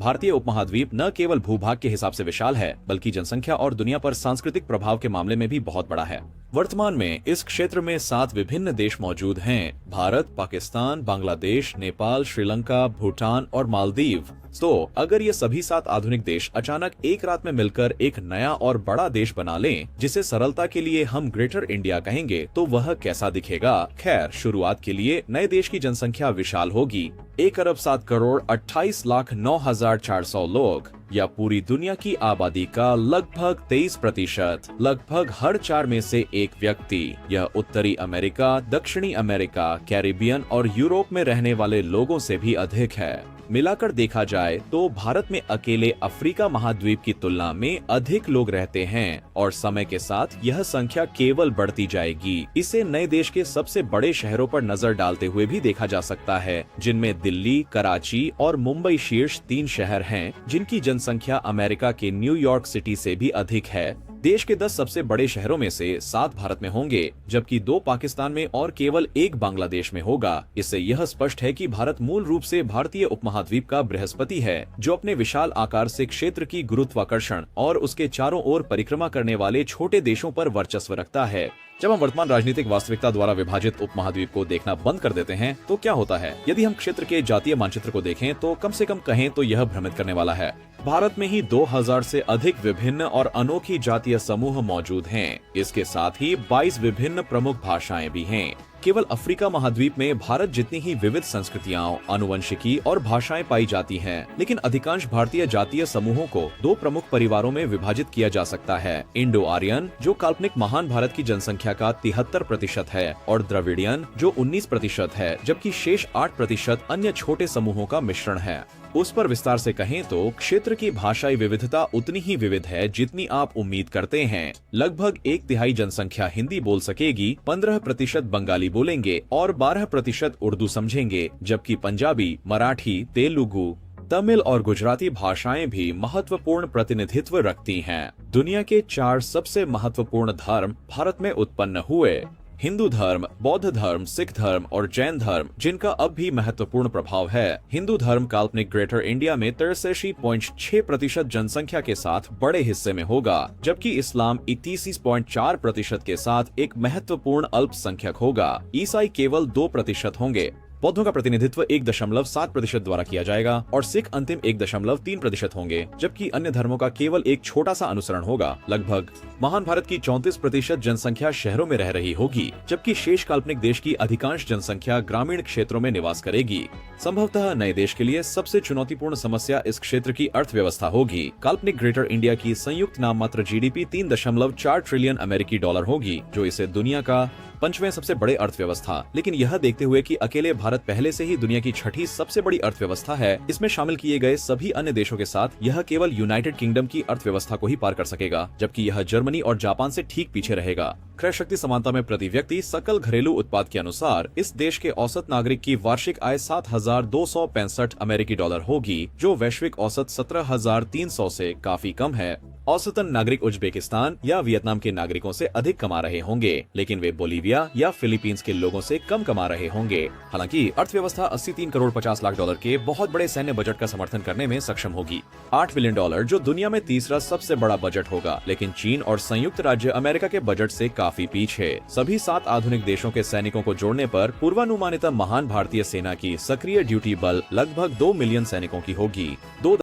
भारतीय उपमहाद्वीप न केवल भूभाग के हिसाब से विशाल है, बल्कि जनसंख्या और दुनिया पर सांस्कृतिक प्रभाव के मामले में भी बहुत बड़ा है। वर्तमान में इस क्षेत्र में 7 विभिन्न देश मौजूद हैं: भारत, पाकिस्तान, बांग्लादेश, नेपाल, श्रीलंका, भूटान और मालदीव। तो अगर ये सभी 7 आधुनिक देश अचानक एक रात में मिलकर एक नया और बड़ा देश बना लें, जिसे सरलता के लिए हम ग्रेटर इंडिया कहेंगे, तो वह कैसा दिखेगा? खैर, शुरुआत के लिए नए देश की जनसंख्या विशाल होगी। 1 अरब 7 करोड़ 28 लाख 9,400 लोग, या पूरी दुनिया की आबादी का लगभग 23%। लगभग हर 4 में से एक व्यक्ति। यह उत्तरी अमेरिका, दक्षिणी अमेरिका, कैरिबियन और यूरोप में रहने वाले लोगों से भी अधिक है। मिलाकर देखा जाए तो भारत में अकेले अफ्रीका महाद्वीप की तुलना में अधिक लोग रहते हैं और समय के साथ यह संख्या केवल बढ़ती जाएगी। इसे नए देश के सबसे बड़े शहरों पर नजर डालते हुए भी देखा जा सकता है, जिनमें दिल्ली, कराची और मुंबई शीर्ष 3 शहर हैं, जिनकी जनसंख्या अमेरिका के न्यूयॉर्क सिटी से भी अधिक है। देश के 10 सबसे बड़े शहरों में से 7 भारत में होंगे, जबकि 2 पाकिस्तान में और केवल 1 बांग्लादेश में होगा। इससे यह स्पष्ट है कि भारत मूल रूप से भारतीय उपमहाद्वीप का बृहस्पति है, जो अपने विशाल आकार से क्षेत्र की गुरुत्वाकर्षण और उसके चारों ओर परिक्रमा करने वाले छोटे देशों पर वर्चस्व रखता है। जब हम वर्तमान राजनीतिक वास्तविकता द्वारा विभाजित उपमहाद्वीप को देखना बंद कर देते हैं, तो क्या होता है? यदि हम क्षेत्र के जातीय मानचित्र को देखें, तो कम से कम कहें तो यह भ्रमित करने वाला है। भारत में ही 2000 से अधिक विभिन्न और अनोखी जातीय समूह मौजूद हैं। इसके साथ ही 22 विभिन्न प्रमुख भाषाएं भी हैं। केवल अफ्रीका महाद्वीप में भारत जितनी ही विविध संस्कृतियां, आनुवंशिकी और भाषाएं पाई जाती हैं, लेकिन अधिकांश भारतीय जातीय समूहों को 2 प्रमुख परिवारों में विभाजित किया जा सकता है: इंडो आर्यन, जो काल्पनिक महान भारत की जनसंख्या का 73% है, और द्रविडियन, जो 19% है, जबकि शेष 8% अन्य छोटे समूहों का मिश्रण है। उस पर विस्तार से कहें तो क्षेत्र की भाषाई विविधता उतनी ही विविध है जितनी आप उम्मीद करते हैं। लगभग 1/3 जनसंख्या हिंदी बोल सकेगी, 15% बंगाली बोलेंगे और 12% उर्दू समझेंगे, जबकि पंजाबी, मराठी, तेलुगु, तमिल और गुजराती भाषाएं भी महत्वपूर्ण प्रतिनिधित्व रखती हैं। दुनिया के 4 सबसे महत्वपूर्ण धर्म भारत में उत्पन्न हुए: हिंदू धर्म, बौद्ध धर्म, सिख धर्म और जैन धर्म, जिनका अब भी महत्वपूर्ण प्रभाव है। हिंदू धर्म काल्पनिक ग्रेटर इंडिया में 83.6% जनसंख्या के साथ बड़े हिस्से में होगा, जबकि इस्लाम 33.4% के साथ एक महत्वपूर्ण अल्पसंख्यक होगा। ईसाई केवल 2% होंगे। बौद्धों का प्रतिनिधित्व 1.7% द्वारा किया जाएगा और सिख अंतिम 1.3% होंगे, जबकि अन्य धर्मों का केवल एक छोटा सा अनुसरण होगा। लगभग महान भारत की 34% जनसंख्या शहरों में रह रही होगी, जबकि शेष काल्पनिक देश की अधिकांश जनसंख्या ग्रामीण क्षेत्रों में निवास करेगी। संभवतः नए देश के लिए सबसे चुनौतीपूर्ण समस्या इस क्षेत्र की अर्थव्यवस्था होगी। काल्पनिक ग्रेटर इंडिया की संयुक्त नाम मात्र GDP 3.4 ट्रिलियन अमेरिकी डॉलर होगी, जो इसे दुनिया का 5वें सबसे बड़े अर्थव्यवस्था। लेकिन यह देखते हुए कि अकेले भारत पहले से ही दुनिया की 6ठी सबसे बड़ी अर्थव्यवस्था है, इसमें शामिल किए गए सभी अन्य देशों के साथ यह केवल यूनाइटेड किंगडम की अर्थव्यवस्था को ही पार कर सकेगा, जबकि यह जर्मनी और जापान से ठीक पीछे रहेगा। क्रय शक्ति समानता में प्रति व्यक्ति सकल घरेलू उत्पाद के अनुसार इस देश के औसत नागरिक की वार्षिक आय 7,265 अमेरिकी डॉलर होगी, जो वैश्विक औसत 17,300 से काफी कम है। औसतन नागरिक उज्बेकिस्तान या वियतनाम के नागरिकों से अधिक कमा रहे होंगे, लेकिन वे बोलीविया या फिलीपींस के लोगों से कम कमा रहे होंगे। हालांकि अर्थव्यवस्था 83 करोड़ 50 लाख डॉलर के बहुत बड़े सैन्य बजट का समर्थन करने में सक्षम होगी। 8 बिलियन डॉलर, जो दुनिया में तीसरा सबसे बड़ा बजट होगा, लेकिन चीन और संयुक्त राज्य अमेरिका के बजट से काफी पीछे। सभी 7 आधुनिक देशों के सैनिकों को जोड़ने पर पूर्वानुमानित महान भारतीय सेना की सक्रिय ड्यूटी बल लगभग 2 मिलियन सैनिकों की होगी।